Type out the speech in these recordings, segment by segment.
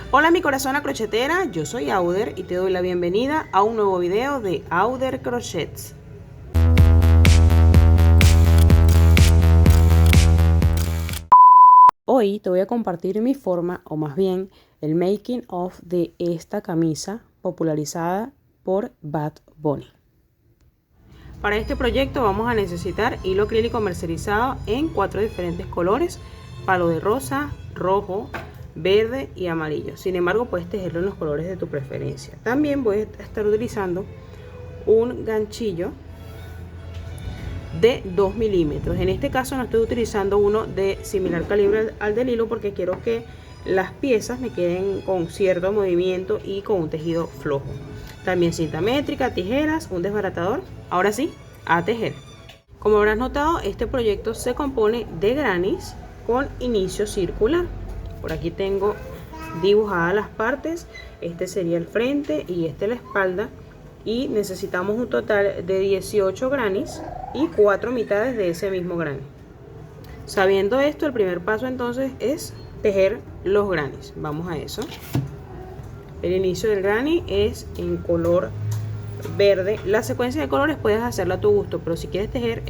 Hola mi corazón crochetera, yo soy Auder y te doy la bienvenida a un nuevo video de Auder Crochets. Hoy te voy a compartir mi forma, o más bien el making of de esta camisa popularizada por Bad Bunny. Para este proyecto vamos a necesitar hilo acrílico mercerizado en 4 diferentes colores: palo de rosa, rojo, verde y amarillo. Sin embargo, puedes tejerlo en los colores de tu preferencia. También voy a estar utilizando un ganchillo de 2 milímetros. En este caso no estoy utilizando uno de similar calibre al del hilo porque quiero que las piezas me queden con cierto movimiento y con un tejido flojo. También cinta métrica, tijeras, un desbaratador. Ahora sí, a tejer. Como habrás notado, este proyecto se compone de grannies con inicio circular. Por aquí tengo dibujadas las partes. Este sería el frente y este la espalda. Y necesitamos un total de 18 grannies y 4 mitades de ese mismo granny. Sabiendo esto, el primer paso entonces es tejer los grannies. Vamos a eso. El inicio del granny es en color verde. La secuencia de colores puedes hacerla a tu gusto, pero si quieres tejer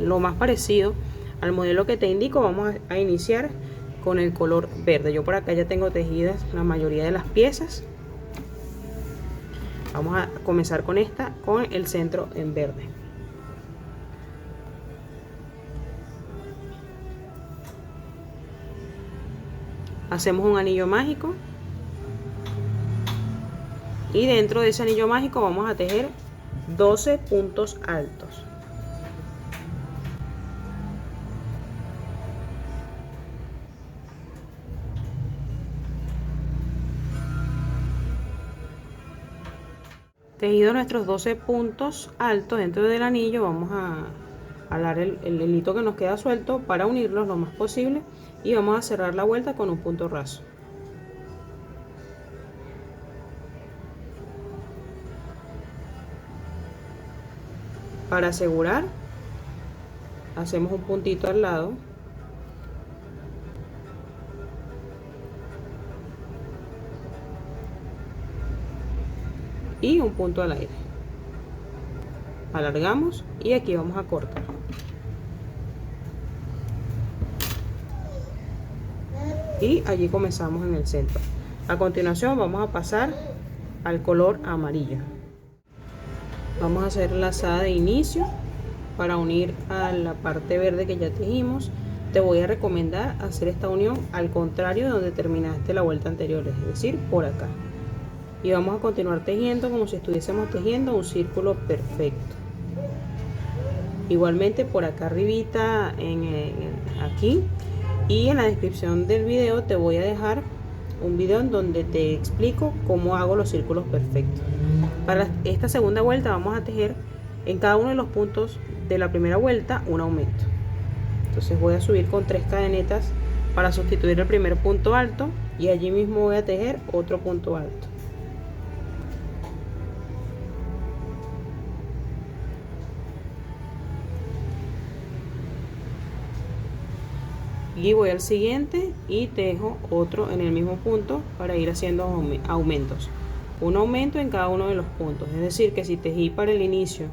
lo más parecido al modelo que te indico, vamos a iniciar con el color verde. Yo por acá ya tengo tejidas la mayoría de las piezas. Vamos a comenzar con esta, con el centro en verde. Hacemos un anillo mágico y dentro de ese anillo mágico vamos a tejer 12 puntos altos. Tejidos nuestros 12 puntos altos dentro del anillo, vamos a alar el hilito que nos queda suelto para unirlos lo más posible y vamos a cerrar la vuelta con un punto raso. Para asegurar, hacemos un puntito al lado y un punto al aire. Alargamos y aquí vamos a cortar. Y allí comenzamos en el centro. A continuación vamos a pasar al color amarillo. Vamos a hacer lazada de inicio para unir a la parte verde que ya tejimos. Te voy a recomendar hacer esta unión al contrario de donde terminaste la vuelta anterior, es decir, por acá. Y vamos a continuar tejiendo como si estuviésemos tejiendo un círculo perfecto. Igualmente por acá arribita, aquí y en la descripción del video te voy a dejar un video en donde te explico cómo hago los círculos perfectos. Para esta segunda vuelta vamos a tejer en cada uno de los puntos de la primera vuelta un aumento. Entonces voy a subir con 3 cadenetas para sustituir el primer punto alto y allí mismo voy a tejer otro punto alto. Y voy al siguiente y tejo otro en el mismo punto para ir haciendo aumentos. Un aumento en cada uno de los puntos, es decir que si tejí para el inicio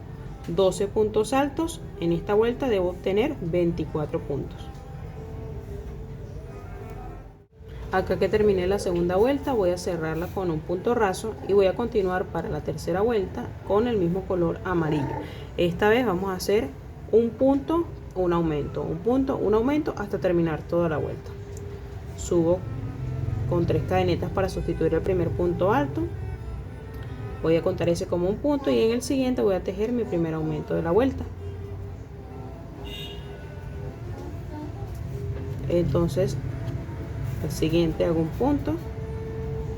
12 puntos altos, en esta vuelta debo obtener 24 puntos. Acá que terminé la segunda vuelta voy a cerrarla con un punto raso y voy a continuar para la tercera vuelta con el mismo color amarillo. Esta vez vamos a hacer un punto, un aumento, un punto, un aumento hasta terminar toda la vuelta. Subo con 3 cadenetas para sustituir el primer punto alto. Voy a contar ese como un punto y en el siguiente voy a tejer mi primer aumento de la vuelta. Entonces el siguiente hago un punto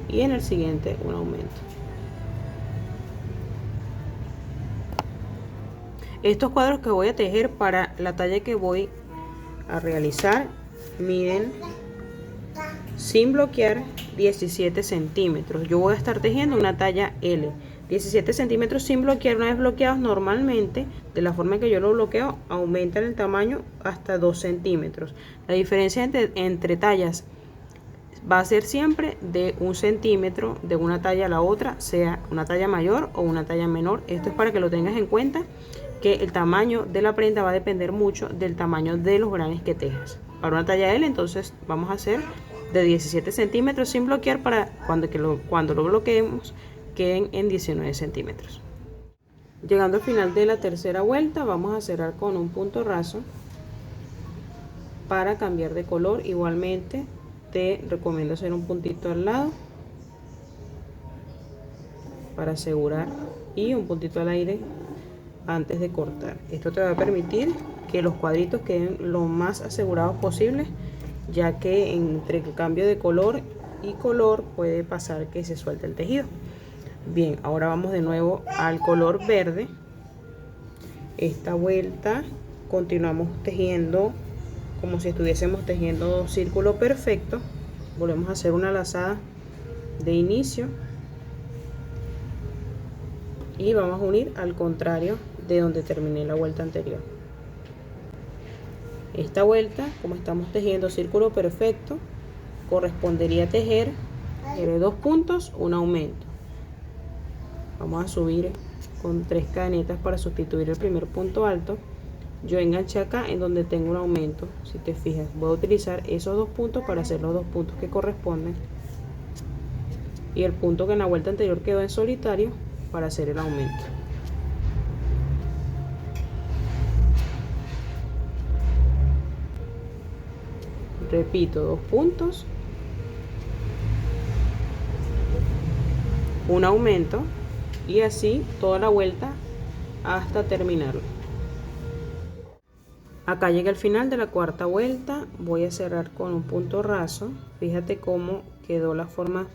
y en el siguiente un aumento. Estos cuadros que voy a tejer para la talla que voy a realizar miden, sin bloquear, 17 centímetros. Yo voy a estar tejiendo una talla L. 17 centímetros sin bloquear. Una vez bloqueados, normalmente de la forma que yo lo bloqueo aumentan el tamaño hasta 2 centímetros. La diferencia entre tallas Va a ser siempre de 1 centímetro de una talla a la otra, sea una talla mayor o una talla menor. Esto es para que lo tengas en cuenta, que el tamaño de la prenda va a depender mucho del tamaño de los granes que tejas. Para una talla L, entonces vamos a hacer de 17 centímetros sin bloquear, para cuando lo bloqueemos queden en 19 centímetros. Llegando al final de la tercera vuelta, vamos a cerrar con un punto raso para cambiar de color. Igualmente te recomiendo hacer un puntito al lado para asegurar, y un puntito al aire antes de cortar. Esto te va a permitir que los cuadritos queden lo más asegurados posible, ya que entre el cambio de color y color puede pasar que se suelte el tejido. Bien, ahora vamos de nuevo al color verde. Esta vuelta continuamos tejiendo como si estuviésemos tejiendo círculo perfecto. Volvemos a hacer una lazada de inicio y vamos a unir al contrario de donde terminé la vuelta anterior. Esta vuelta, como estamos tejiendo círculo perfecto, correspondería tejer 2 puntos, un aumento. Vamos a subir con 3 cadenetas para sustituir el primer punto alto. Yo enganché acá en donde tengo un aumento. Si te fijas, voy a utilizar esos 2 puntos para hacer los 2 puntos que corresponden, y el punto que en la vuelta anterior quedó en solitario para hacer el aumento. Repito, 2 puntos, un aumento, y así toda la vuelta hasta terminarlo. Acá llega el final de la cuarta vuelta. Voy a cerrar con un punto raso. Fíjate cómo quedó la forma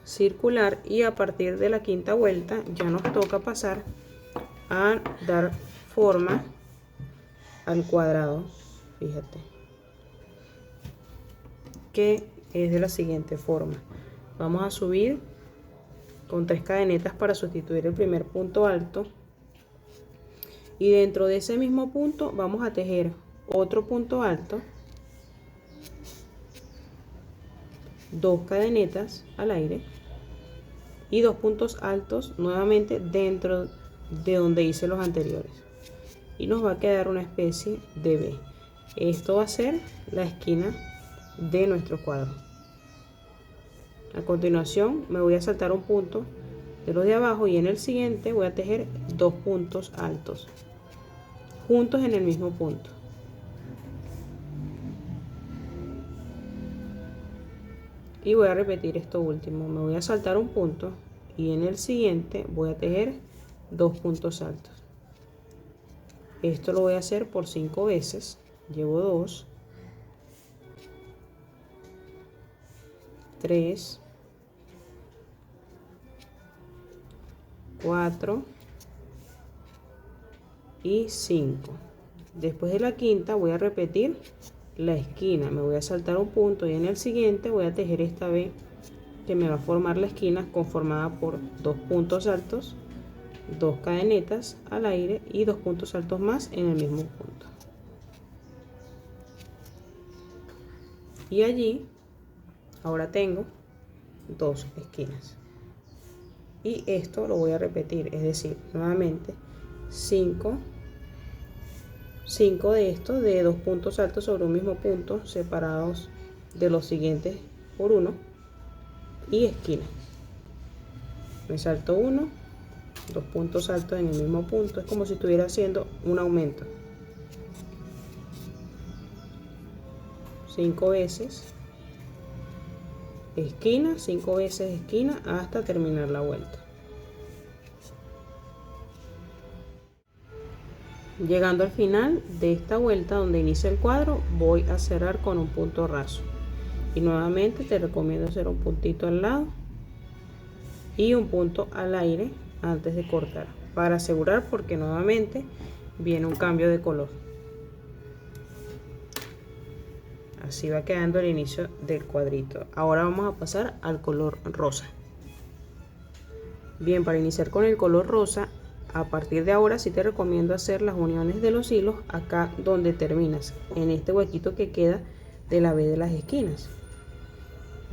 circular, y a partir de la quinta vuelta ya nos toca pasar a dar forma al cuadrado. Fíjate que es de la siguiente forma. Vamos a subir con 3 cadenetas para sustituir el primer punto alto, y dentro de ese mismo punto vamos a tejer otro punto alto, 2 cadenetas al aire y 2 puntos altos nuevamente dentro de donde hice los anteriores, y nos va a quedar una especie de V. Esto va a ser la esquina de nuestro cuadro. A continuación me voy a saltar un punto de los de abajo, y en el siguiente voy a tejer 2 puntos altos juntos en el mismo punto. Y voy a repetir esto último. Me voy a saltar un punto y en el siguiente voy a tejer 2 puntos altos. Esto lo voy a hacer por 5 veces. Llevo 2, 3, 4 y 5. Después de la quinta voy a repetir la esquina. Me voy a saltar un punto y en el siguiente voy a tejer esta V que me va a formar la esquina, conformada por 2 puntos altos, 2 cadenetas al aire y 2 puntos altos más en el mismo punto. Y allí ahora tengo 2 esquinas. Y esto lo voy a repetir, es decir, nuevamente 5 de estos de 2 puntos altos sobre un mismo punto, separados de los siguientes por 1, y esquina. Me salto 1, 2 puntos altos en el mismo punto, es como si estuviera haciendo un aumento. 5 veces esquina, 5 veces esquina hasta terminar la vuelta. Llegando al final de esta vuelta donde inicia el cuadro, voy a cerrar con un punto raso, y nuevamente te recomiendo hacer un puntito al lado y un punto al aire antes de cortar, para asegurar, porque nuevamente viene un cambio de color. Así va quedando el inicio del cuadrito. Ahora vamos a pasar al color rosa. Bien, para iniciar con el color rosa, a partir de ahora sí te recomiendo hacer las uniones de los hilos acá donde terminas, en este huequito que queda de la V de las esquinas.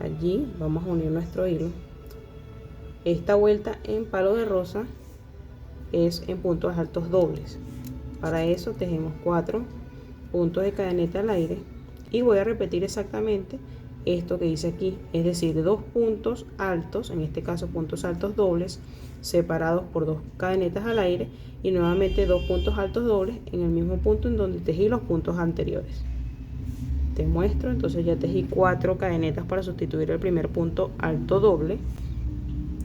Allí vamos a unir nuestro hilo. Esta vuelta en palo de rosa es en puntos altos dobles. Para eso tejemos 4 puntos de cadeneta al aire y voy a repetir exactamente esto que dice aquí, es decir, 2 puntos altos, en este caso puntos altos dobles, separados por 2 cadenetas al aire, y nuevamente 2 puntos altos dobles en el mismo punto en donde tejí los puntos anteriores. Te muestro, entonces ya tejí 4 cadenetas para sustituir el primer punto alto doble.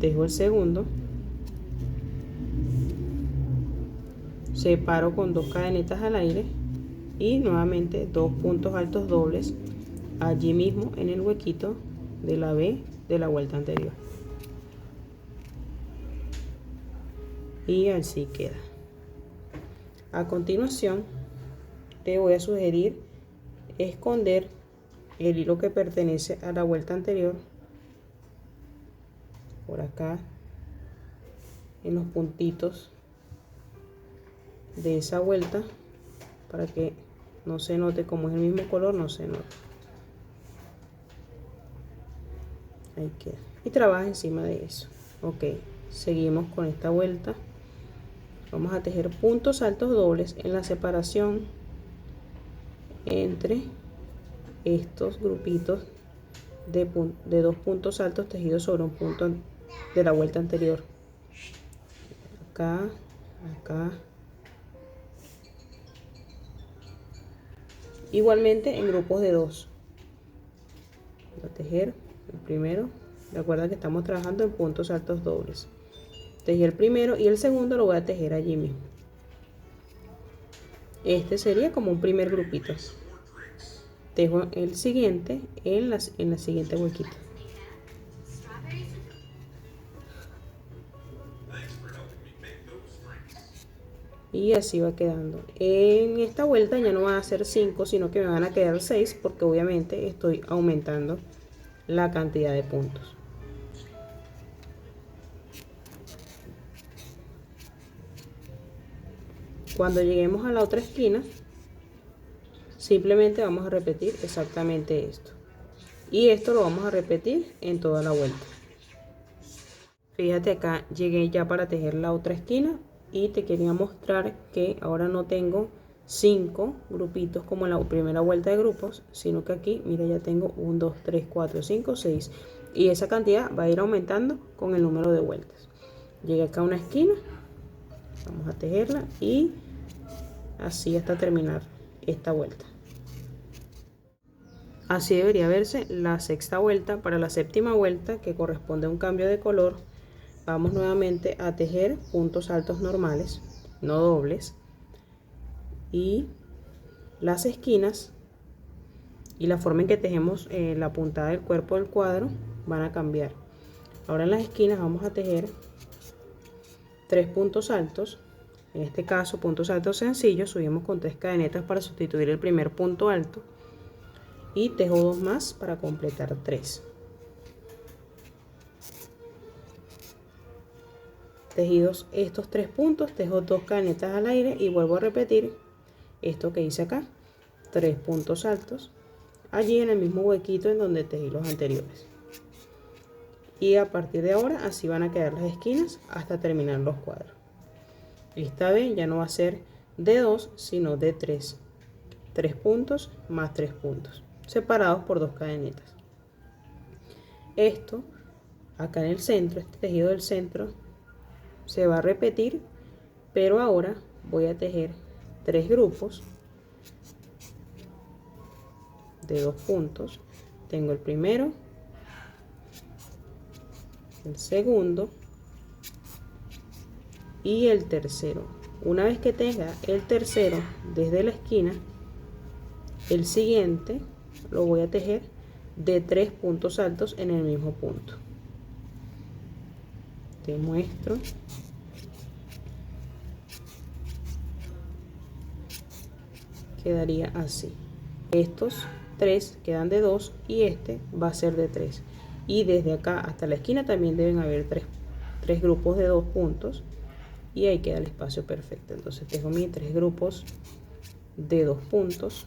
Tejo el segundo, separo con 2 cadenetas al aire y nuevamente 2 puntos altos dobles allí mismo en el huequito de la B de la vuelta anterior, y así queda. A continuación te voy a sugerir esconder el hilo que pertenece a la vuelta anterior por acá en los puntitos de esa vuelta, para que no se note, como es el mismo color, no se nota. Ahí queda. Y trabaja encima de eso. Ok, seguimos con esta vuelta. Vamos a tejer puntos altos dobles en la separación entre estos grupitos de 2 puntos altos tejidos sobre un punto de la vuelta anterior. Acá, acá. Igualmente en grupos de 2. Voy a tejer el primero. Recuerda que estamos trabajando en puntos altos dobles. Tejí el primero y el segundo lo voy a tejer allí mismo. Este sería como un primer grupito. Tejo el siguiente en la siguiente huequito. Y así va quedando. En esta vuelta ya no van a ser 5, sino que me van a quedar 6, porque obviamente estoy aumentando la cantidad de puntos. Cuando lleguemos a la otra esquina, simplemente vamos a repetir exactamente esto. Y esto lo vamos a repetir en toda la vuelta. Fíjate, acá llegué ya para tejer la otra esquina y te quería mostrar que ahora no tengo 5 grupitos como en la primera vuelta de grupos, sino que aquí, mira, ya tengo 1, 2, 3, 4, 5, 6. Y esa cantidad va a ir aumentando con el número de vueltas. Llegué acá a una esquina, vamos a tejerla y así hasta terminar esta vuelta. Así debería verse la sexta vuelta. Para la séptima vuelta, que corresponde a un cambio de color, vamos nuevamente a tejer puntos altos normales, no dobles, y las esquinas y la forma en que tejemos la puntada del cuerpo del cuadro van a cambiar. Ahora en las esquinas vamos a tejer 3 puntos altos, en este caso puntos altos sencillos. Subimos con 3 cadenetas para sustituir el primer punto alto y tejo 2 más para completar 3. Tejidos estos 3 puntos, tejo 2 cadenetas al aire y vuelvo a repetir esto que hice acá, 3 puntos altos allí en el mismo huequito en donde tejí los anteriores. Y a partir de ahora así van a quedar las esquinas hasta terminar los cuadros. Esta vez ya no va a ser de 2, sino de 3. 3 puntos más 3 puntos, separados por 2 cadenetas. Esto acá en el centro, este tejido del centro, se va a repetir, pero ahora voy a tejer 3 grupos de 2 puntos. Tengo el primero, el segundo y el tercero. Una vez que tenga el tercero desde la esquina, el siguiente lo voy a tejer de 3 puntos altos en el mismo punto. Te muestro. Quedaría así. Estos 3 quedan de 2 y este va a ser de 3. Y desde acá hasta la esquina también deben haber 3 grupos de 2 puntos. Y ahí queda el espacio perfecto. Entonces tejo mis 3 grupos de 2 puntos.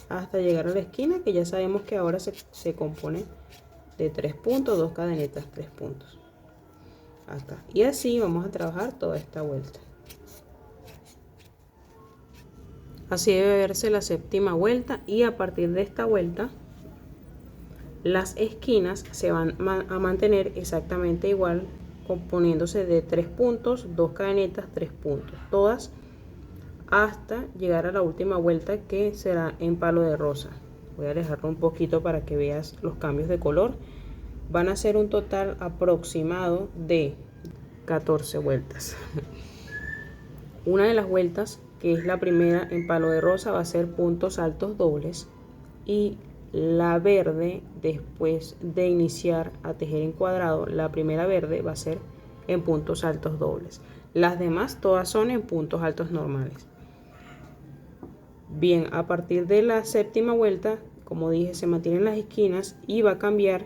hasta llegar a la esquina, que ya sabemos que ahora se compone de 3 puntos, 2 cadenetas, 3 puntos acá, y así vamos a trabajar toda esta vuelta. Así debe verse la séptima vuelta, y a partir de esta vuelta las esquinas se van a mantener exactamente igual, componiéndose de 3 puntos, 2 cadenetas, 3 puntos, todas hasta llegar a la última vuelta, que será en palo de rosa. Voy a alejarlo un poquito para que veas los cambios de color. Van a ser un total aproximado de 14 vueltas. Una de las vueltas, que es la primera en palo de rosa, va a ser puntos altos dobles, y la verde, después de iniciar a tejer en cuadrado, la primera verde va a ser en puntos altos dobles. Las demás todas son en puntos altos normales. Bien, a partir de la séptima vuelta, como dije, se mantienen las esquinas, y va a cambiar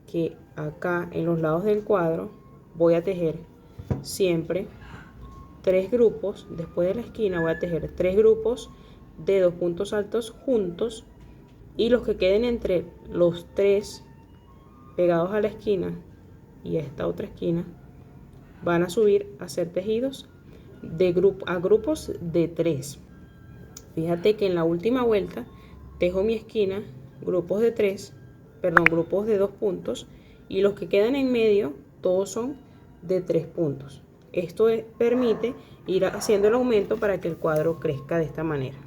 que acá en los lados del cuadro voy a tejer siempre 3 grupos. Después de la esquina voy a tejer 3 grupos de 2 puntos altos juntos, y los que queden entre los 3 pegados a la esquina y a esta otra esquina van a subir a ser tejidos de grupos de 3. Fíjate que en la última vuelta tejo mi esquina grupos de 3, grupos de 2 puntos, y los que quedan en medio todos son de 3 puntos. Esto permite ir haciendo el aumento para que el cuadro crezca de esta manera.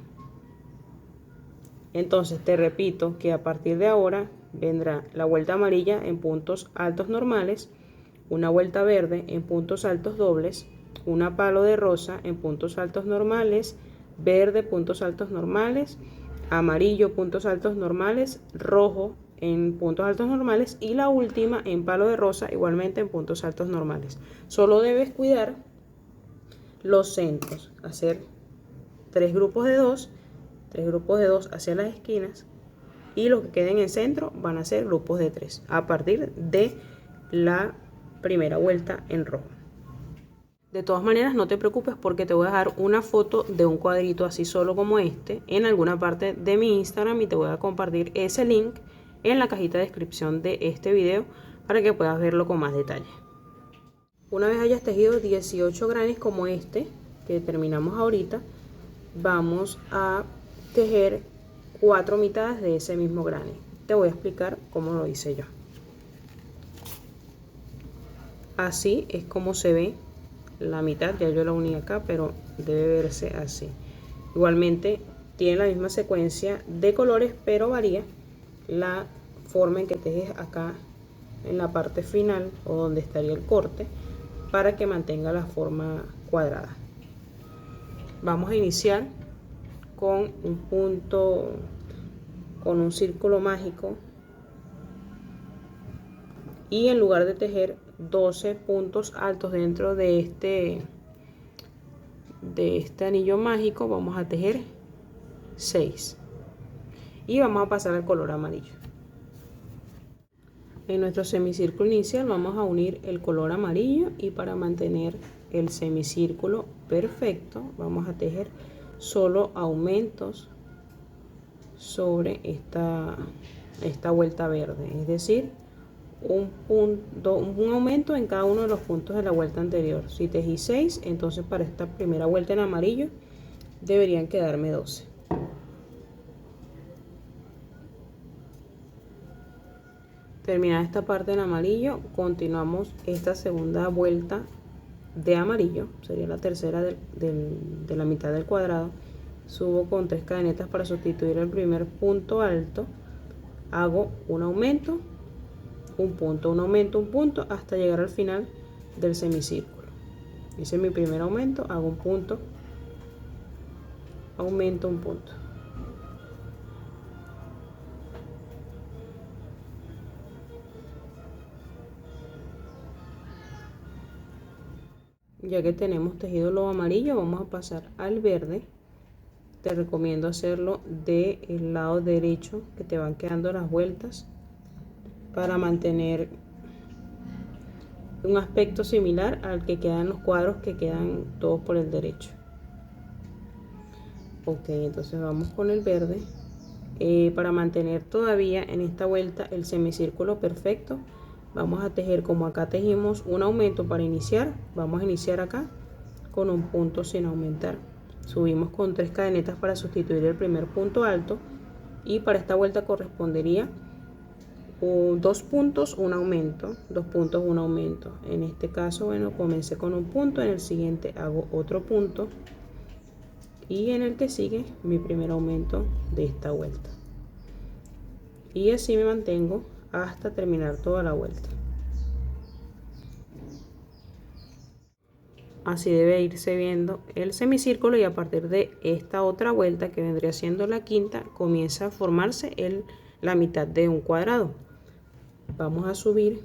Entonces te repito que a partir de ahora vendrá la vuelta amarilla en puntos altos normales, una vuelta verde en puntos altos dobles, una palo de rosa en puntos altos normales, verde puntos altos normales, amarillo puntos altos normales, rojo en puntos altos normales, y la última en palo de rosa igualmente en puntos altos normales. Solo debes cuidar los centros, hacer 3 grupos de 2, 3 grupos de 2 hacia las esquinas, y los que queden en centro van a ser grupos de 3 a partir de la primera vuelta en rojo. De todas maneras, no te preocupes, porque te voy a dejar una foto de un cuadrito así solo como este en alguna parte de mi Instagram, y te voy a compartir ese link en la cajita de descripción de este video para que puedas verlo con más detalle. Una vez hayas tejido 18 granes como este que terminamos ahorita, vamos a tejer 4 mitades de ese mismo grane. Te voy a explicar cómo lo hice yo. Así es como se ve la mitad. Ya yo la uní acá, pero debe verse así. Igualmente tiene la misma secuencia de colores, pero varía la forma en que tejes acá en la parte final, o donde estaría el corte, para que mantenga la forma cuadrada. Vamos a iniciar con un punto, con un círculo mágico, y en lugar de tejer 12 puntos altos dentro de este anillo mágico, vamos a tejer 6, y vamos a pasar al color amarillo. En nuestro semicírculo inicial vamos a unir el color amarillo, y para mantener el semicírculo perfecto vamos a tejer solo aumentos sobre esta vuelta verde, es decir, un aumento en cada uno de los puntos de la vuelta anterior. Si tejí 6, entonces para esta primera vuelta en amarillo deberían quedarme 12. Terminada esta parte en amarillo, continuamos esta segunda vuelta de amarillo, sería la tercera de la mitad del cuadrado. Subo con 3 cadenetas para sustituir el primer punto alto, hago un aumento, un punto, un aumento, un punto, hasta llegar al final del semicírculo. Hice mi primer aumento, hago un punto, aumento, un punto. Ya que tenemos tejido lo amarillo, vamos a pasar al verde. Te recomiendo hacerlo del lado derecho, que te van quedando las vueltas, para mantener un aspecto similar al que quedan los cuadros, que quedan todos por el derecho. Ok, entonces vamos con el verde, Para mantener todavía en esta vuelta el semicírculo perfecto, vamos a tejer como acá tejimos un aumento para iniciar. Vamos a iniciar acá con un punto sin aumentar. Subimos con 3 cadenetas para sustituir el primer punto alto, y para esta vuelta correspondería 2 puntos, un aumento, 2 puntos, un aumento. En este caso, bueno, comencé con un punto, en el siguiente hago otro punto, y en el que sigue mi primer aumento de esta vuelta, y así me mantengo hasta terminar toda la vuelta. Así debe irse viendo el semicírculo, y a partir de esta otra vuelta, que vendría siendo la quinta, comienza a formarse la mitad de un cuadrado. Vamos a subir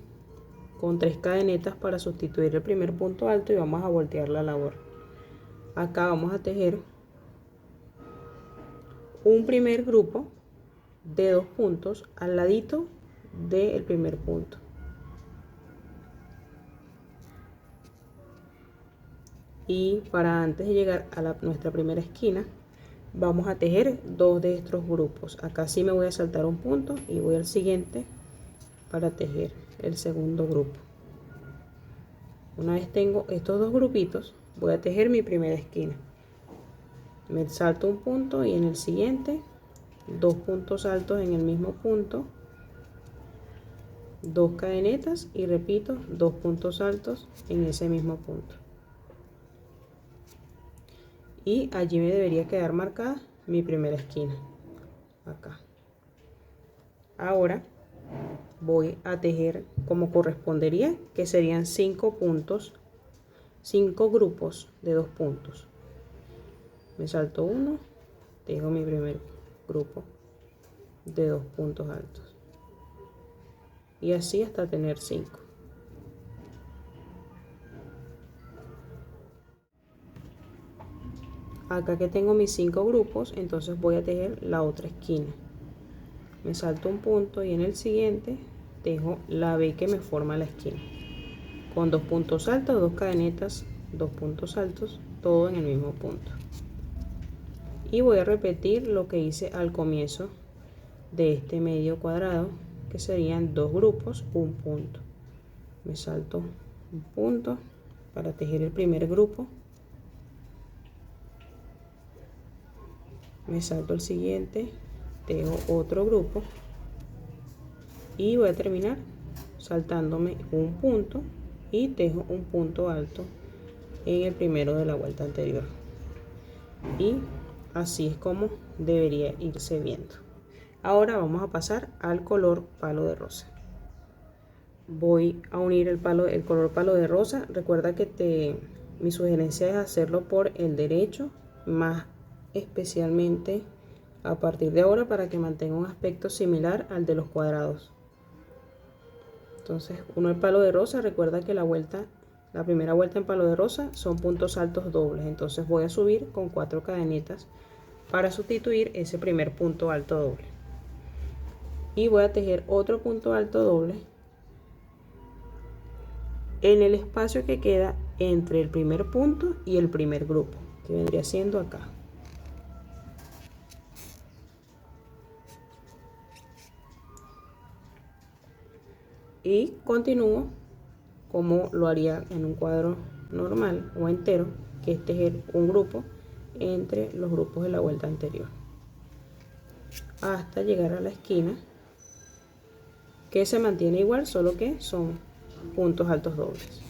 con 3 cadenetas para sustituir el primer punto alto, y vamos a voltear la labor. Acá vamos a tejer un primer grupo de 2 puntos al ladito del primer punto. Y para antes de llegar a nuestra primera esquina, vamos a tejer 2 de estos grupos. Acá sí me voy a saltar un punto y voy al siguiente para tejer el segundo grupo. Una vez tengo estos 2 grupitos, voy a tejer mi primera esquina. Me salto un punto, y en el siguiente 2 puntos altos en el mismo punto, 2 cadenetas, y repito 2 puntos altos en ese mismo punto. Y allí me debería quedar marcada mi primera esquina, acá. Ahora voy a tejer como correspondería, que serían 5 puntos, 5 grupos de 2 puntos. Me salto uno, tejo mi primer grupo de 2 puntos altos, y así hasta tener 5. Acá que tengo mis 5 grupos, entonces voy a tejer la otra esquina. Me salto un punto, y en el siguiente tejo la B que me forma la esquina, con 2 puntos altos, 2 cadenetas, 2 puntos altos, todo en el mismo punto. Y voy a repetir lo que hice al comienzo de este medio cuadrado, que serían 2 grupos, un punto. Me salto un punto para tejer el primer grupo, me salto el siguiente, tejo otro grupo, y voy a terminar saltándome un punto y tejo un punto alto en el primero de la vuelta anterior. Y así es como debería irse viendo. Ahora vamos a pasar al color palo de rosa. Voy a unir el color palo de rosa. Recuerda que mi sugerencia es hacerlo por el derecho, más especialmente a partir de ahora, para que mantenga un aspecto similar al de los cuadrados. Entonces, uno el palo de rosa. Recuerda que la primera vuelta en palo de rosa son puntos altos dobles. Entonces voy a subir con 4 cadenetas para sustituir ese primer punto alto doble, y voy a tejer otro punto alto doble en el espacio que queda entre el primer punto y el primer grupo, que vendría siendo acá. Y continúo como lo haría en un cuadro normal o entero, que es tejer un grupo entre los grupos de la vuelta anterior, hasta llegar a la esquina, que se mantiene igual, solo que son puntos altos dobles.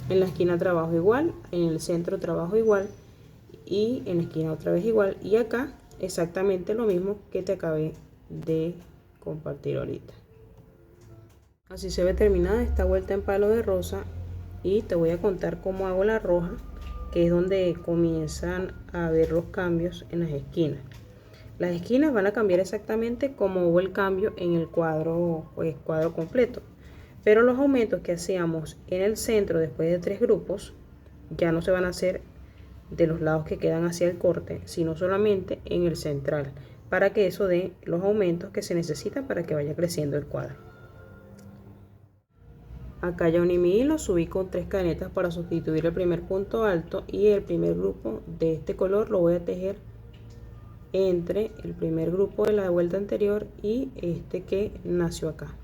En la esquina trabajo igual, en el centro trabajo igual, y en la esquina otra vez igual, y acá exactamente lo mismo que te acabé de compartir ahorita. Así se ve terminada esta vuelta en palo de rosa, y te voy a contar cómo hago la roja, que es donde comienzan a ver los cambios en las esquinas. Las esquinas van a cambiar exactamente como hubo el cambio en el cuadro, pues, cuadro completo, pero los aumentos que hacíamos en el centro después de 3 grupos ya no se van a hacer de los lados que quedan hacia el corte, sino solamente en el central, para que eso dé los aumentos que se necesitan para que vaya creciendo el cuadro. Acá ya uní mi hilo, subí con 3 cadenetas para sustituir el primer punto alto, y el primer grupo de este color lo voy a tejer entre el primer grupo de la vuelta anterior y este que nació acá.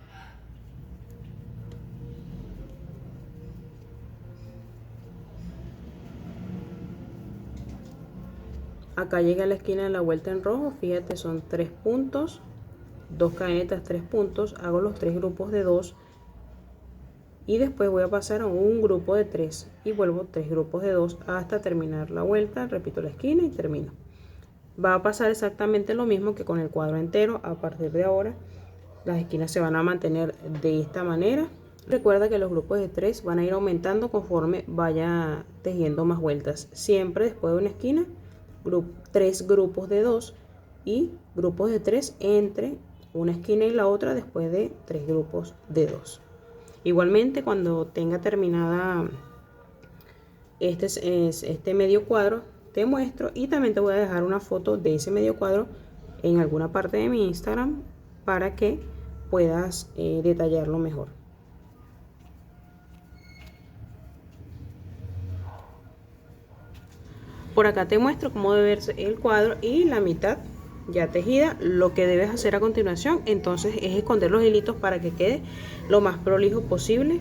Acá llega a la esquina de la vuelta en rojo, fíjate, son 3 puntos, 2 cadenetas, 3 puntos, hago los 3 grupos de 2 y después voy a pasar a un grupo de 3 y vuelvo 3 grupos de 2 hasta terminar la vuelta, repito la esquina y termino. Va a pasar exactamente lo mismo que con el cuadro entero. A partir de ahora las esquinas se van a mantener de esta manera. Recuerda que los grupos de 3 van a ir aumentando conforme vaya tejiendo más vueltas. Siempre después de una esquina, 3 grupos de 2 y grupos de 3 entre una esquina y la otra después de 3 grupos de 2. Igualmente, cuando tenga terminada este medio cuadro, te muestro y también te voy a dejar una foto de ese medio cuadro en alguna parte de mi Instagram para que puedas detallarlo mejor. Por acá te muestro cómo debe verse el cuadro y la mitad ya tejida. Lo que debes hacer a continuación entonces es esconder los hilitos para que quede lo más prolijo posible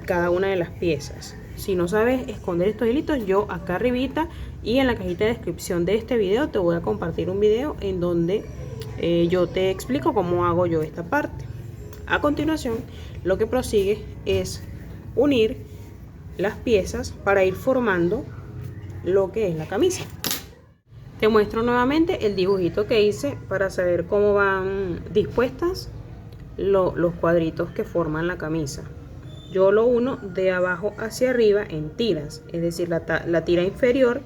cada una de las piezas. Si no sabes esconder estos hilitos, yo acá arribita y en la cajita de descripción de este video te voy a compartir un video en donde yo te explico cómo hago yo esta parte. A continuación, lo que prosigue es unir las piezas para ir formando lo que es la camisa. Te muestro nuevamente el dibujito que hice para saber cómo van dispuestas los cuadritos que forman la camisa. Yo lo uno de abajo hacia arriba en tiras, es decir, la tira inferior,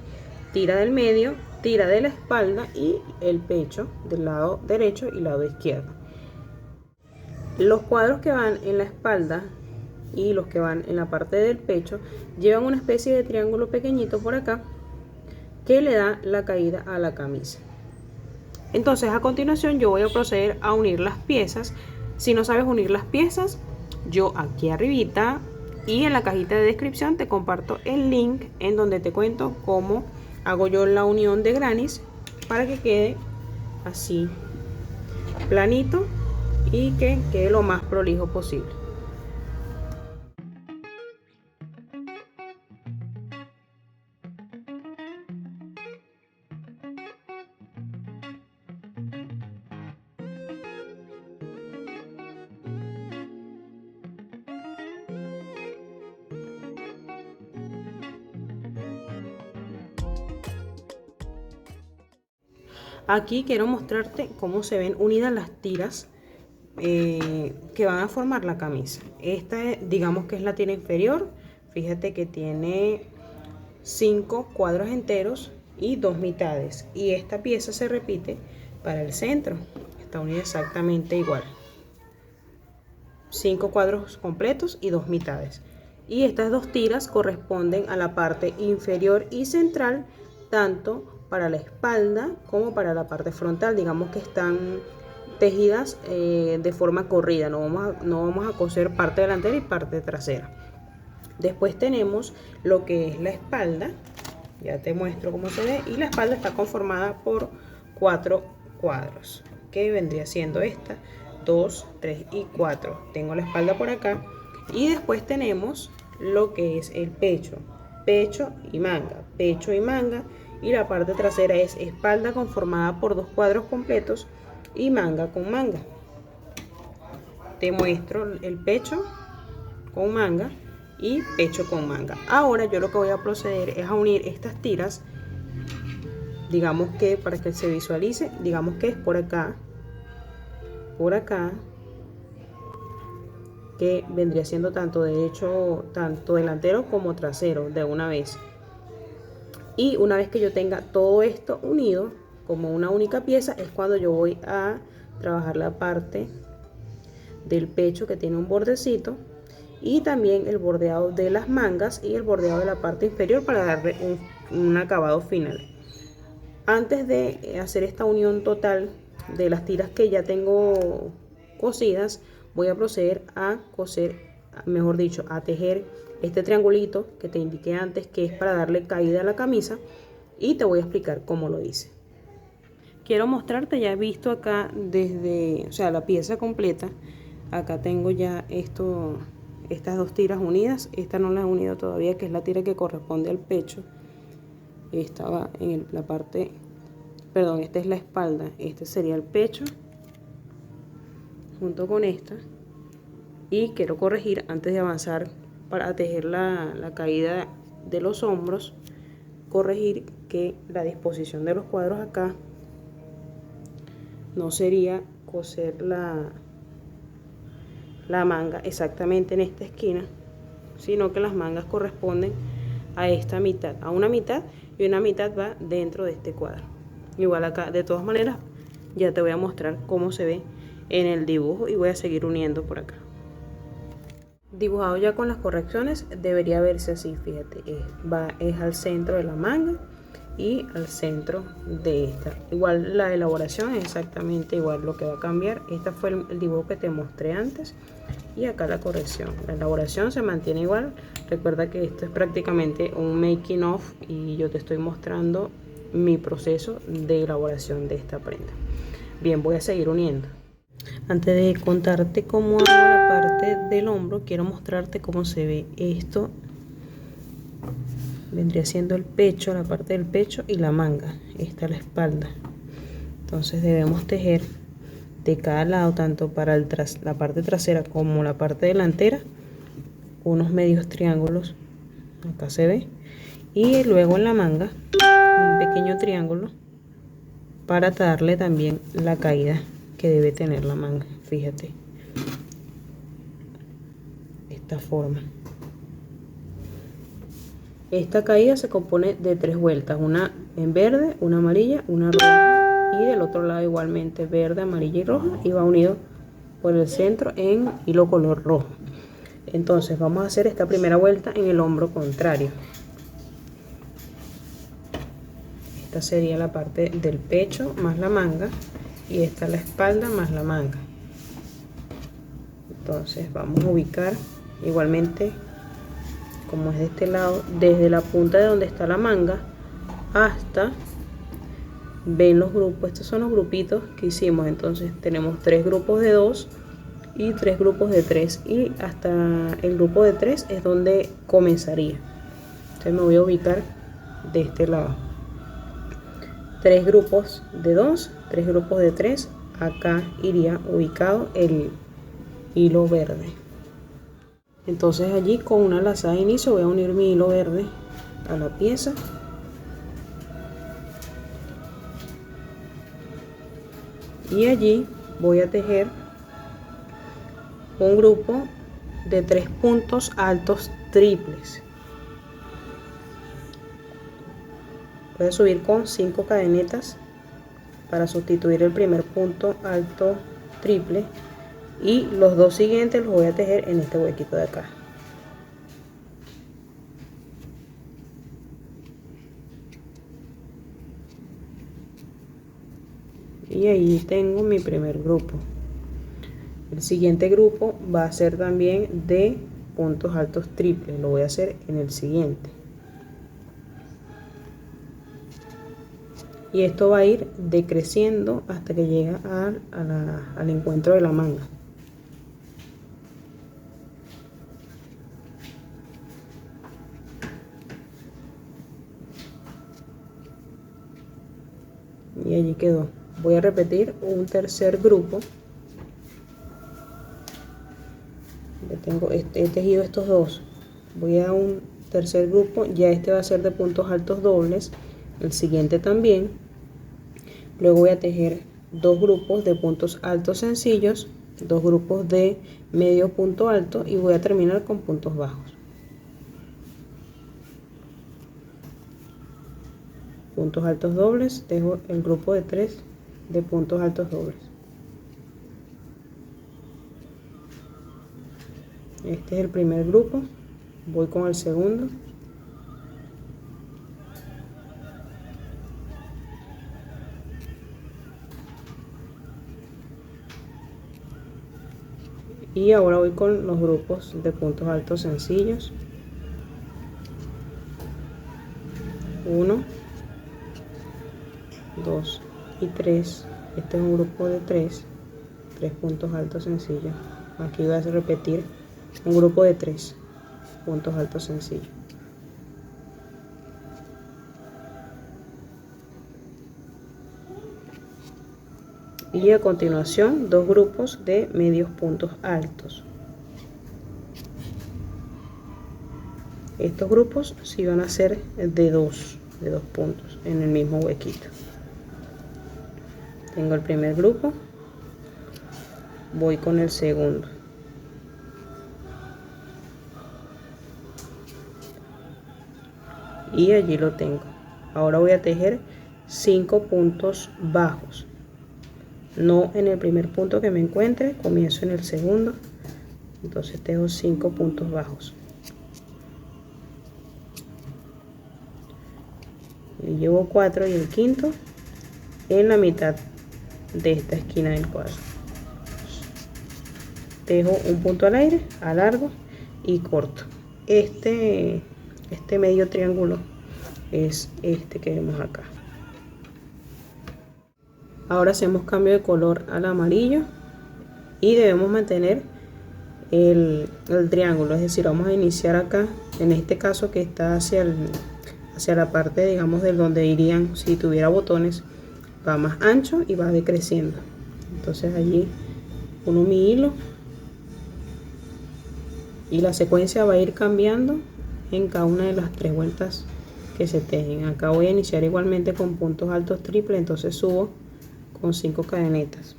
tira del medio, tira de la espalda y el pecho del lado derecho y lado izquierdo. Los cuadros que van en la espalda y los que van en la parte del pecho llevan una especie de triángulo pequeñito por acá que le da la caída a la camisa. Entonces a continuación yo voy a proceder a unir las piezas. Si no sabes unir las piezas, yo aquí arribita y en la cajita de descripción te comparto el link en donde te cuento cómo hago yo la unión de grannies para que quede así planito y que quede lo más prolijo posible. Aquí quiero mostrarte cómo se ven unidas las tiras que van a formar la camisa. Esta digamos que es la tira inferior. Fíjate que tiene 5 cuadros enteros y 2 mitades. Y esta pieza se repite para el centro. Está unida exactamente igual. 5 cuadros completos y 2 mitades. Y estas 2 tiras corresponden a la parte inferior y central, tanto para la espalda como para la parte frontal. Digamos que están tejidas de forma corrida, no vamos a coser parte delantera y parte trasera. Después tenemos lo que es la espalda, ya te muestro cómo se ve, y la espalda está conformada por 4 cuadros, que vendría siendo esta, 2, 3 y 4. Tengo la espalda por acá y después tenemos lo que es el pecho, pecho y manga, y la parte trasera es espalda conformada por 2 cuadros completos y manga con manga. Te muestro el pecho con manga y pecho con manga. Ahora yo lo que voy a proceder es a unir estas tiras, digamos que para que se visualice, digamos que es por acá, que vendría siendo tanto delantero como trasero de una vez. Y una vez que yo tenga todo esto unido como una única pieza, es cuando yo voy a trabajar la parte del pecho, que tiene un bordecito, y también el bordeado de las mangas y el bordeado de la parte inferior para darle un acabado final. Antes de hacer esta unión total de las tiras que ya tengo cosidas, voy a proceder a coser, mejor dicho, a tejer este triangulito que te indiqué antes, que es para darle caída a la camisa, y te voy a explicar cómo lo hice. quiero mostrarte, ya he visto acá desde, o sea, la pieza completa. Acá tengo ya estas dos tiras unidas. Esta no la he unido todavía, que es la tira que corresponde al pecho. Esta va en la parte, perdón, esta es la espalda, este sería el pecho junto con esta. Y quiero corregir antes de avanzar para tejer la caída de los hombros, corregir que la disposición de los cuadros acá no sería coser la manga exactamente en esta esquina, sino que las mangas corresponden a esta mitad, a una mitad, y una mitad va dentro de este cuadro. Igual acá, de todas maneras, ya te voy a mostrar cómo se ve en el dibujo y voy a seguir uniendo por acá. Dibujado ya con las correcciones, debería verse así, fíjate, es al centro de la manga y al centro de esta. Igual la elaboración es exactamente igual, lo que va a cambiar, este fue el dibujo que te mostré antes, y acá la corrección. La elaboración se mantiene igual. Recuerda que esto es prácticamente un making of y yo te estoy mostrando mi proceso de elaboración de esta prenda. Bien, voy a seguir uniendo. Antes de contarte cómo hago la parte del hombro, quiero mostrarte cómo se ve esto. Vendría siendo el pecho, la parte del pecho, y la manga. Esta es la espalda. Entonces debemos tejer de cada lado, tanto para la parte trasera como la parte delantera, unos medios triángulos. Acá se ve. Y luego en la manga un pequeño triángulo para darle también la caída que debe tener la manga. Fíjate, esta forma. Esta caída se compone de 3 vueltas, una en verde, una amarilla, una roja, y del otro lado igualmente verde, amarilla y roja, y va unido por el centro en hilo color rojo. Entonces vamos a hacer esta primera vuelta en el hombro contrario. Esta sería la parte del pecho más la manga, y esta la espalda más la manga. Entonces vamos a ubicar igualmente, como es de este lado, desde la punta de donde está la manga hasta, ven los grupos, estos son los grupitos que hicimos. Entonces tenemos 3 grupos de 2 y 3 grupos de 3, y hasta el grupo de 3 es donde comenzaría. Entonces me voy a ubicar de este lado, 3 grupos de 2, 3 grupos de 3, acá iría ubicado el hilo verde. Entonces allí con una lazada de inicio voy a unir mi hilo verde a la pieza, y allí voy a tejer un grupo de 3 puntos altos triples. Voy a subir con 5 cadenetas para sustituir el primer punto alto triple, y los 2 siguientes los voy a tejer en este huequito de acá. Y ahí tengo mi primer grupo. El siguiente grupo va a ser también de puntos altos triples, lo voy a hacer en el siguiente. Y esto va a ir decreciendo hasta que llega al encuentro de la manga. Y allí quedó. Voy a repetir un tercer grupo. He tejido estos dos. Voy a un tercer grupo, ya este va a ser de puntos altos dobles, el siguiente también. Luego voy a tejer 2 grupos de puntos altos sencillos, 2 grupos de medio punto alto, y voy a terminar con puntos bajos. Puntos altos dobles, dejo el grupo de 3 de puntos altos dobles. Este es el primer grupo, voy con el segundo. Y ahora voy con los grupos de puntos altos sencillos. 1, 2 y 3. Este es un grupo de 3 puntos altos sencillos. Aquí voy a repetir un grupo de 3 puntos altos sencillos. Y a continuación 2 grupos de medios puntos altos. Estos grupos sí van a ser de 2 puntos en el mismo huequito. Tengo el primer grupo, voy con el segundo. Y allí lo tengo. Ahora voy a tejer 5 puntos bajos. No en el primer punto que me encuentre, comienzo en el segundo. Entonces tejo 5 puntos bajos. Y llevo 4 y el quinto en la mitad de esta esquina del cuadro. Tejo un punto al aire, alargo y corto. Este medio triángulo es este que vemos acá. Ahora hacemos cambio de color al amarillo y debemos mantener el triángulo, es decir, vamos a iniciar acá, en este caso que está hacia la parte, digamos, de donde irían si tuviera botones, va más ancho y va decreciendo. Entonces allí uno mi hilo y la secuencia va a ir cambiando en cada una de las 3 vueltas que se tejen. Acá voy a iniciar igualmente con puntos altos triples, entonces subo con 5 cadenetas.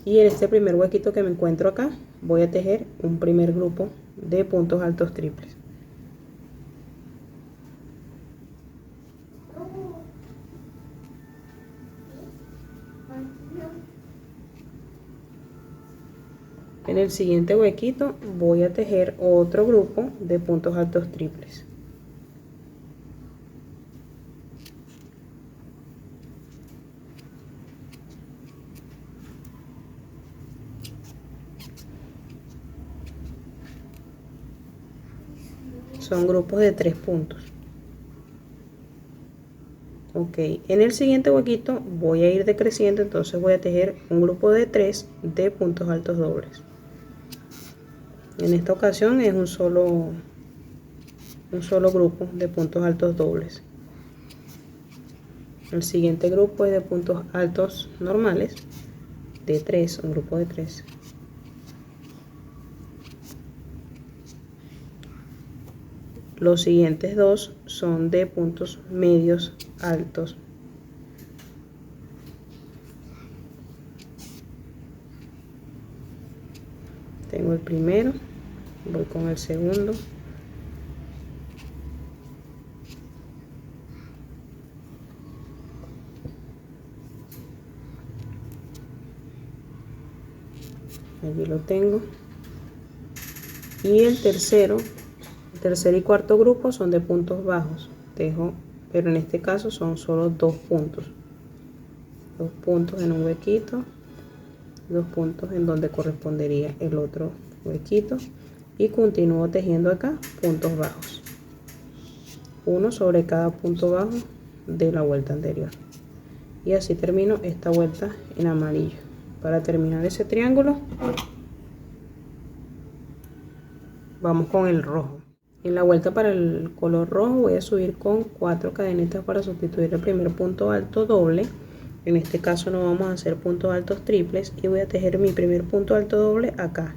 Y en este primer huequito que me encuentro acá voy a tejer un primer grupo de puntos altos triples. En el siguiente huequito voy a tejer otro grupo de puntos altos triples. Son grupos de 3 puntos. Ok, en el siguiente huequito voy a ir decreciendo, entonces voy a tejer un grupo de 3 de puntos altos dobles. En esta ocasión es un solo grupo de puntos altos dobles. El siguiente grupo es de puntos altos normales de 3, un grupo de 3. Los siguientes 2 son de puntos medios altos. Tengo el primero, voy con el segundo. Allí lo tengo. Y el tercer y cuarto grupo son de puntos bajos. Tejo, pero en este caso son solo 2 puntos. 2 puntos en un huequito, 2 puntos en donde correspondería el otro huequito. Y continúo tejiendo acá puntos bajos. Uno sobre cada punto bajo de la vuelta anterior. Y así termino esta vuelta en amarillo. Para terminar ese triángulo, vamos con el rojo. En la vuelta para el color rojo voy a subir con 4 cadenetas para sustituir el primer punto alto doble. En este caso no vamos a hacer puntos altos triples y voy a tejer mi primer punto alto doble acá.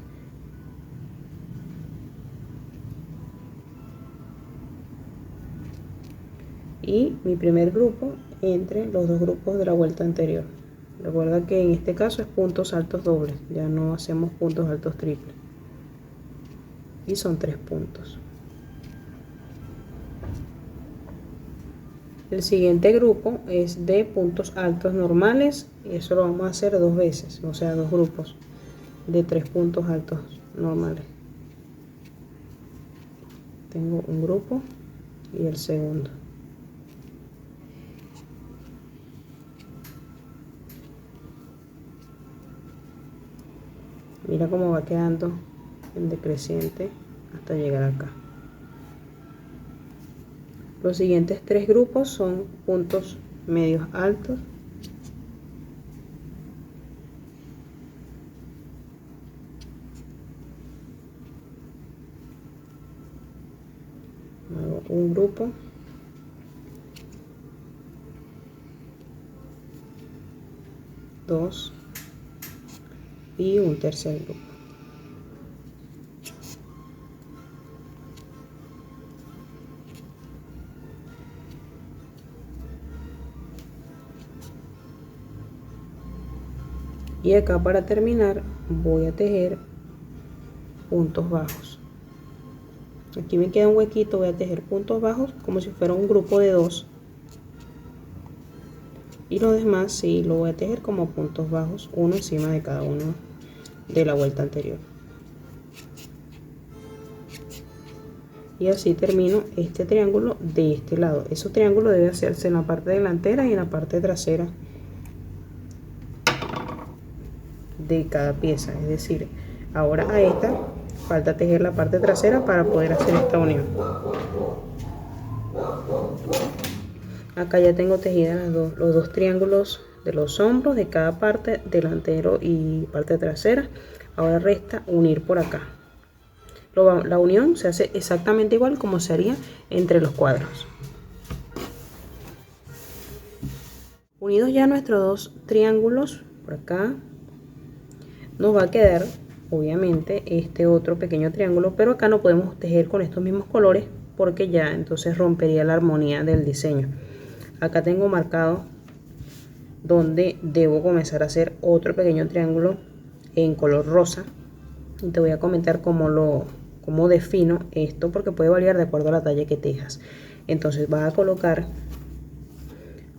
Y mi primer grupo entre los 2 grupos de la vuelta anterior. Recuerda que en este caso es puntos altos dobles, ya no hacemos puntos altos triples. Y son 3 puntos. El siguiente grupo es de puntos altos normales y eso lo vamos a hacer 2 veces, o sea, 2 grupos de 3 puntos altos normales. Tengo un grupo y el segundo. Mira cómo va quedando en decreciente hasta llegar acá. Los siguientes 3 grupos son puntos medios altos, hago un grupo, dos y un tercer grupo. Y acá para terminar voy a tejer puntos bajos. Aquí me queda un huequito, voy a tejer puntos bajos como si fuera un grupo de 2. Y lo demás sí lo voy a tejer como puntos bajos, uno encima de cada uno de la vuelta anterior. Y así termino este triángulo de este lado. Esos triángulos deben hacerse en la parte delantera y en la parte trasera de cada pieza, es decir, ahora a esta falta tejer la parte trasera para poder hacer esta unión. Acá ya tengo tejidas los dos triángulos de los hombros de cada parte, delantero y parte trasera. Ahora resta unir por acá. La unión se hace exactamente igual como se haría entre los cuadros. Unidos ya nuestros dos triángulos por acá, nos va a quedar obviamente este otro pequeño triángulo, pero acá no podemos tejer con estos mismos colores porque ya entonces rompería la armonía del diseño. Acá tengo marcado donde debo comenzar a hacer otro pequeño triángulo en color rosa y te voy a comentar cómo defino esto, porque puede variar de acuerdo a la talla que tejas. Entonces vas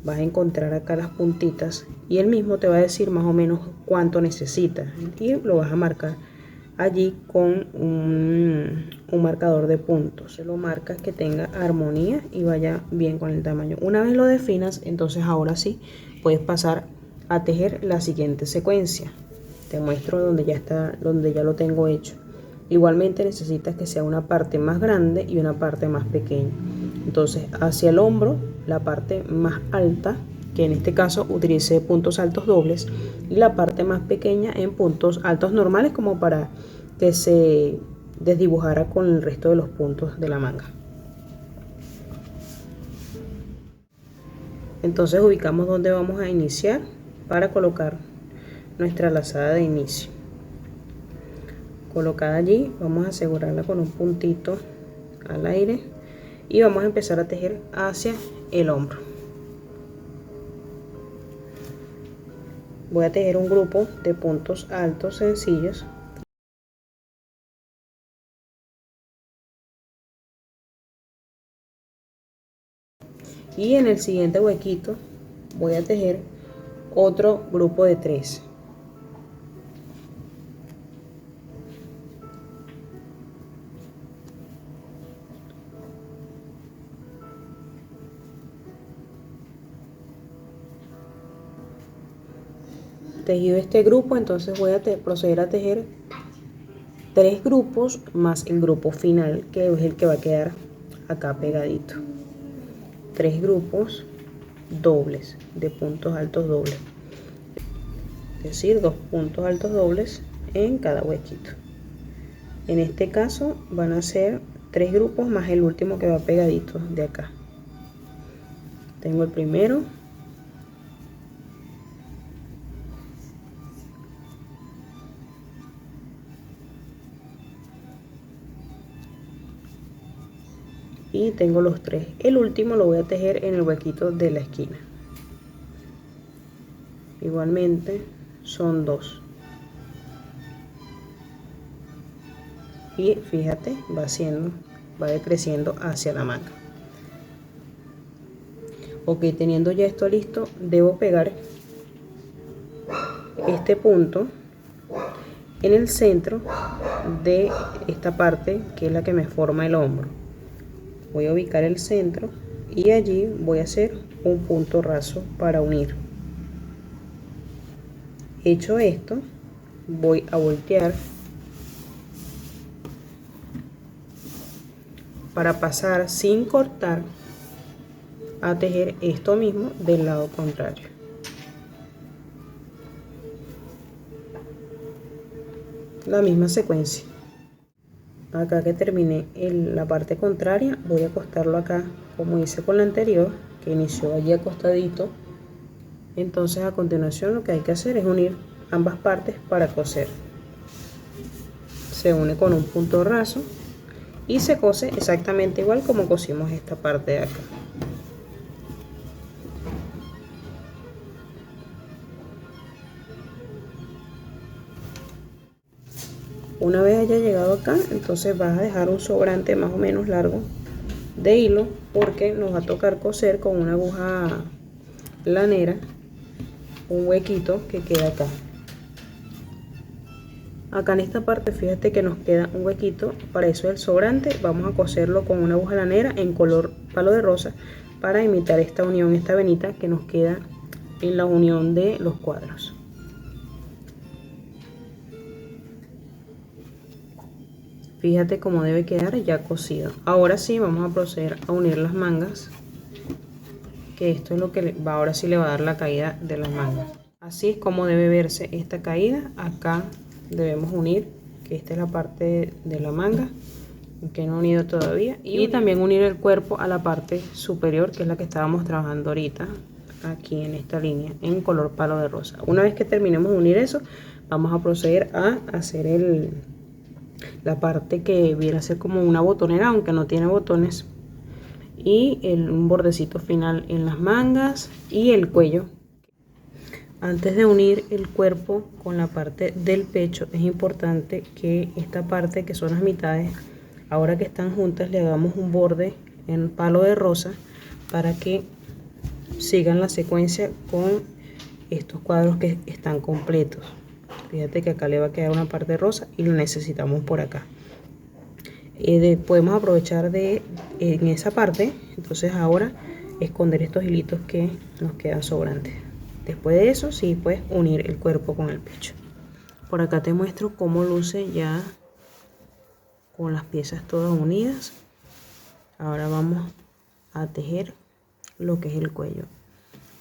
a encontrar acá las puntitas y él mismo te va a decir más o menos cuánto necesitas y lo vas a marcar allí con un marcador de puntos. Lo marcas que tenga armonía y vaya bien con el tamaño. Una vez lo definas, entonces ahora sí puedes pasar a tejer la siguiente secuencia. Te muestro donde ya lo tengo hecho. Igualmente necesitas que sea una parte más grande y una parte más pequeña. Entonces hacia el hombro, la parte más alta, que en este caso utilicé puntos altos dobles, y la parte más pequeña en puntos altos normales, como para que se desdibujara con el resto de los puntos de la manga. Entonces ubicamos donde vamos a iniciar para colocar nuestra lazada de inicio. Colocada allí, vamos a asegurarla con un puntito al aire y vamos a empezar a tejer hacia el hombro. Voy a tejer un grupo de puntos altos sencillos. Y en el siguiente huequito voy a tejer otro grupo de 3. Tejido este grupo, entonces voy a proceder a tejer 3 grupos más el grupo final, que es el que va a quedar acá pegadito. 3 grupos dobles de puntos altos dobles, es decir, 2 puntos altos dobles en cada huequito. En este caso van a ser 3 grupos más el último que va pegadito de acá. Tengo el primero, y tengo los 3. El último lo voy a tejer en el huequito de la esquina. Igualmente son 2. Y fíjate, va decreciendo hacia la manga. Ok, teniendo ya esto listo, debo pegar este punto en el centro de esta parte, que es la que me forma el hombro. Voy a ubicar el centro y allí voy a hacer un punto raso para unir. Hecho esto, voy a voltear para pasar sin cortar a tejer esto mismo del lado contrario. La misma secuencia. Acá que terminé la parte contraria, voy a acostarlo acá como hice con la anterior, que inició allí acostadito. Entonces a continuación lo que hay que hacer es unir ambas partes para coser. Se une con un punto raso y se cose exactamente igual como cosimos esta parte de acá. Una vez haya llegado acá, entonces vas a dejar un sobrante más o menos largo de hilo, porque nos va a tocar coser con una aguja lanera un huequito que queda acá. Acá en esta parte fíjate que nos queda un huequito, para eso el sobrante vamos a coserlo con una aguja lanera en color palo de rosa para imitar esta unión, esta venita que nos queda en la unión de los cuadros. Fíjate cómo debe quedar ya cosido. Ahora sí vamos a proceder a unir las mangas, que esto es lo que ahora sí le va a dar la caída de las mangas. Así es como debe verse esta caída. Acá debemos unir, que esta es la parte de la manga que no he unido todavía, y también unir el cuerpo a la parte superior, que es la que estábamos trabajando ahorita aquí en esta línea en color palo de rosa. Una vez que terminemos de unir eso, vamos a proceder a hacer la parte que viene a ser como una botonera, aunque no tiene botones, y un bordecito final en las mangas y el cuello. Antes de unir el cuerpo con la parte del pecho, es importante que esta parte, que son las mitades, ahora que están juntas, le hagamos un borde en palo de rosa para que sigan la secuencia con estos cuadros que están completos. Fíjate que acá le va a quedar una parte rosa y lo necesitamos por acá. Podemos aprovechar en esa parte, entonces ahora esconder estos hilitos que nos quedan sobrantes. Después de eso sí puedes unir el cuerpo con el pecho. Por acá te muestro cómo luce ya con las piezas todas unidas. Ahora vamos a tejer lo que es el cuello.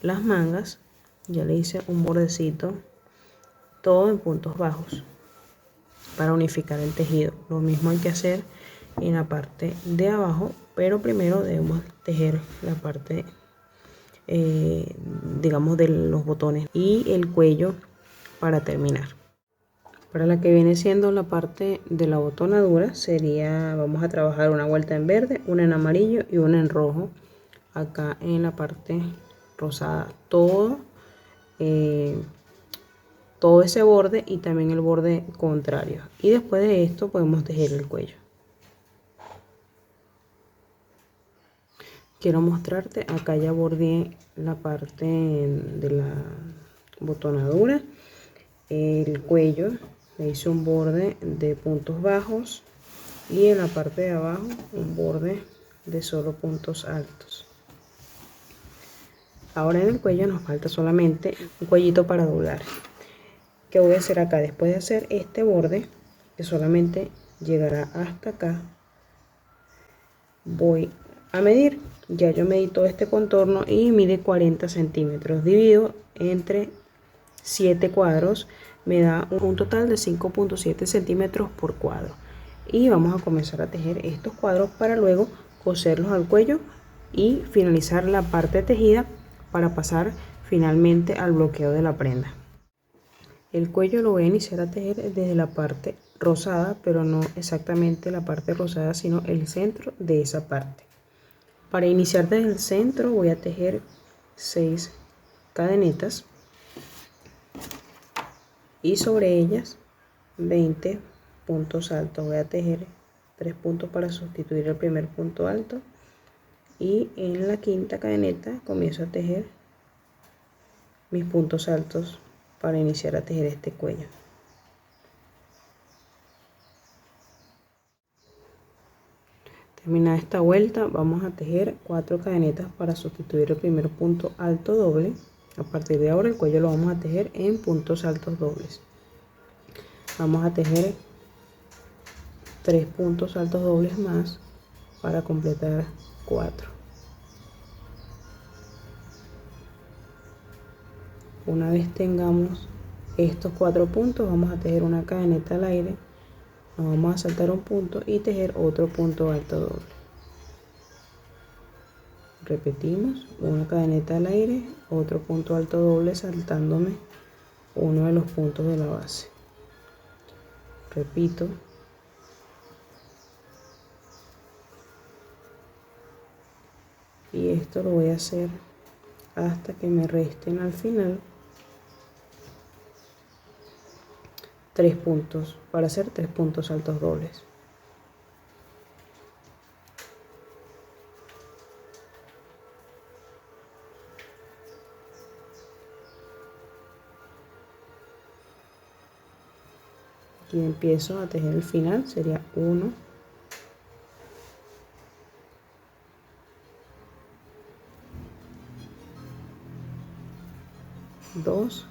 Las mangas ya le hice un bordecito, todo en puntos bajos para unificar el tejido. Lo mismo hay que hacer en la parte de abajo, pero primero debemos tejer la parte digamos de los botones y el cuello para terminar. Para la que viene siendo la parte de la botonadura vamos a trabajar una vuelta en verde, una en amarillo y una en rojo. Acá en la parte rosada todo ese borde y también el borde contrario, y después de esto podemos tejer el cuello. Quiero mostrarte, acá ya bordeé la parte de la botonadura, el cuello le hice un borde de puntos bajos y en la parte de abajo un borde de solo puntos altos. Ahora en el cuello nos falta solamente un cuellito para doblar. ¿Qué voy a hacer acá? Después de hacer este borde, que solamente llegará hasta acá, voy a medir. Ya yo medí todo este contorno y mide 40 centímetros. Divido entre 7 cuadros, me da un total de 5.7 centímetros por cuadro. Y vamos a comenzar a tejer estos cuadros para luego coserlos al cuello y finalizar la parte tejida para pasar finalmente al bloqueo de la prenda. El cuello lo voy a iniciar a tejer desde la parte rosada, pero no exactamente la parte rosada, sino el centro de esa parte. Para iniciar desde el centro voy a tejer 6 cadenetas y sobre ellas 20 puntos altos. Voy a tejer 3 puntos para sustituir el primer punto alto, y en la quinta cadeneta comienzo a tejer mis puntos altos para iniciar a tejer este cuello. Terminada esta vuelta, vamos a tejer 4 cadenetas para sustituir el primer punto alto doble. A partir de ahora el cuello lo vamos a tejer en puntos altos dobles. Vamos a tejer 3 puntos altos dobles más para completar 4. Una vez tengamos estos 4 puntos, vamos a tejer una cadeneta al aire, nos vamos a saltar un punto y tejer otro punto alto doble. Repetimos, una cadeneta al aire, otro punto alto doble saltándome uno de los puntos de la base. Repito, y esto lo voy a hacer hasta que me resten al final 3 puntos, para hacer 3 puntos altos dobles. Aquí empiezo a tejer el final, sería 1, 2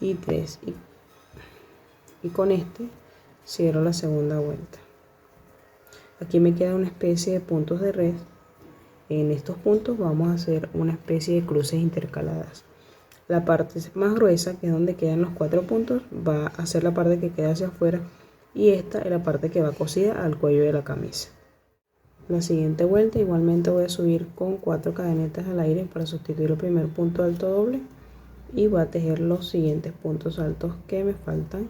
y 3, y con este cierro la segunda vuelta. Aquí me queda una especie de puntos de red. En estos puntos vamos a hacer una especie de cruces intercaladas. La parte más gruesa, que es donde quedan los 4 puntos, va a ser la parte que queda hacia afuera, y esta es la parte que va cosida al cuello de la camisa. La siguiente vuelta igualmente voy a subir con 4 cadenetas al aire para sustituir el primer punto alto doble, y voy a tejer los siguientes puntos altos que me faltan,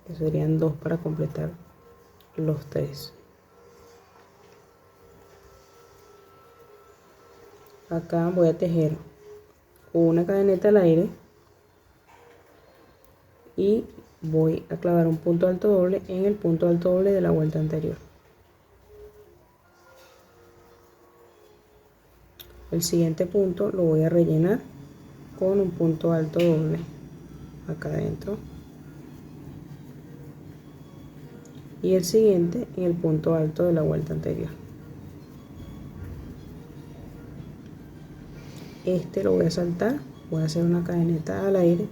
que serían 2 para completar los 3. Acá voy a tejer una cadeneta al aire y voy a clavar un punto alto doble en el punto alto doble de la vuelta anterior. El siguiente punto lo voy a rellenar con un punto alto doble acá adentro, y el siguiente en el punto alto de la vuelta anterior. Este lo voy a saltar, voy a hacer una cadeneta al aire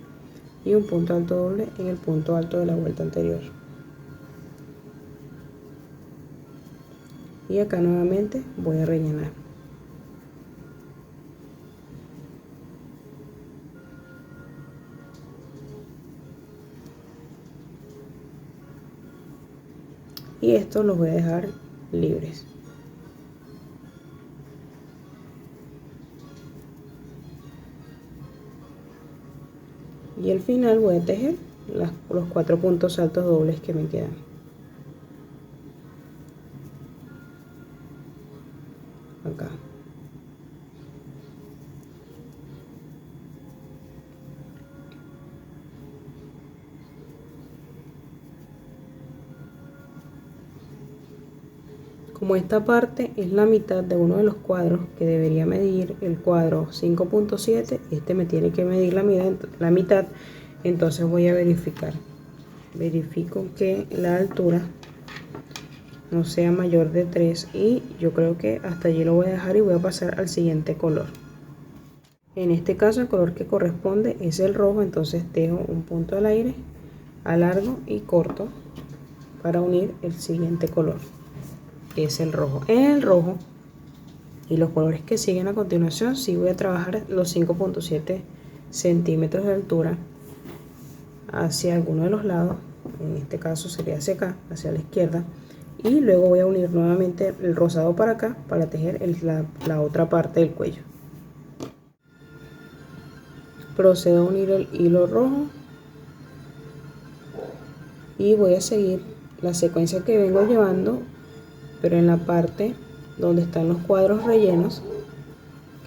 y un punto alto doble en el punto alto de la vuelta anterior, y acá nuevamente voy a rellenar. Y estos los voy a dejar libres. Y al final voy a tejer los 4 puntos altos dobles que me quedan. Acá. Como esta parte es la mitad de uno de los cuadros, que debería medir el cuadro 5.7, este me tiene que medir la mitad, entonces voy a verificar. Verifico que la altura no sea mayor de 3, y yo creo que hasta allí lo voy a dejar, y voy a pasar al siguiente color. En este caso el color que corresponde es el rojo, entonces dejo un punto al aire, alargo y corto para unir el siguiente color, que es el rojo. En el rojo y los colores que siguen a continuación, sí voy a trabajar los 5.7 centímetros de altura hacia alguno de los lados, en este caso sería hacia acá, hacia la izquierda, y luego voy a unir nuevamente el rosado para acá para tejer la otra parte del cuello. Procedo a unir el hilo rojo y voy a seguir la secuencia que vengo llevando, pero en la parte donde están los cuadros rellenos,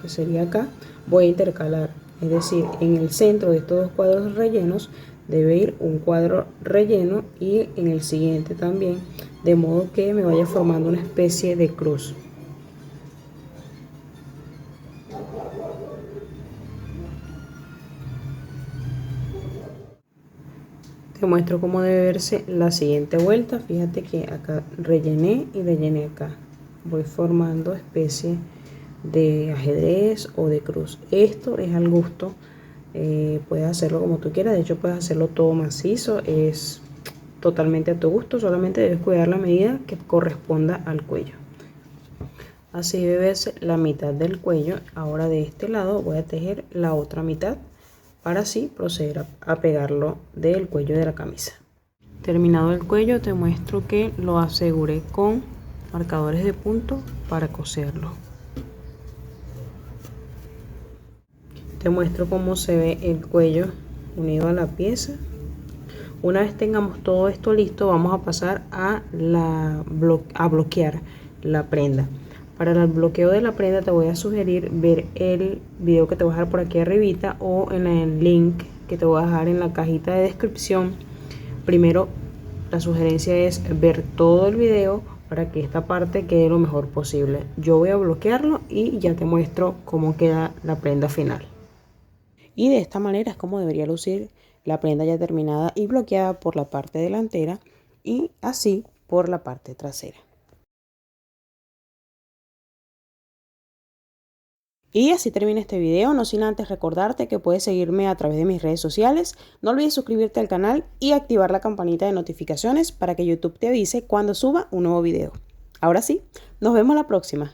que sería acá, voy a intercalar, es decir, en el centro de estos dos cuadros rellenos debe ir un cuadro relleno, y en el siguiente también, de modo que me vaya formando una especie de cruz. Te muestro cómo debe verse la siguiente vuelta. Fíjate que acá rellené y rellené acá. Voy formando especie de ajedrez o de cruz. Esto es al gusto. Puedes hacerlo como tú quieras. De hecho, puedes hacerlo todo macizo. Es totalmente a tu gusto. Solamente debes cuidar la medida que corresponda al cuello. Así ves la mitad del cuello. Ahora de este lado voy a tejer la otra mitad para así proceder a pegarlo del cuello de la camisa. Terminado el cuello, te muestro que lo aseguré con marcadores de punto para coserlo. Te muestro cómo se ve el cuello unido a la pieza. Una vez tengamos todo esto listo, vamos a pasar a bloquear la prenda. Para el bloqueo de la prenda te voy a sugerir ver el video que te voy a dejar por aquí arribita o en el link que te voy a dejar en la cajita de descripción. Primero, la sugerencia es ver todo el video para que esta parte quede lo mejor posible. Yo voy a bloquearlo y ya te muestro cómo queda la prenda final. Y de esta manera es como debería lucir la prenda ya terminada y bloqueada por la parte delantera y así por la parte trasera. Y así termina este video, no sin antes recordarte que puedes seguirme a través de mis redes sociales. No olvides suscribirte al canal y activar la campanita de notificaciones para que YouTube te avise cuando suba un nuevo video. Ahora sí, nos vemos la próxima.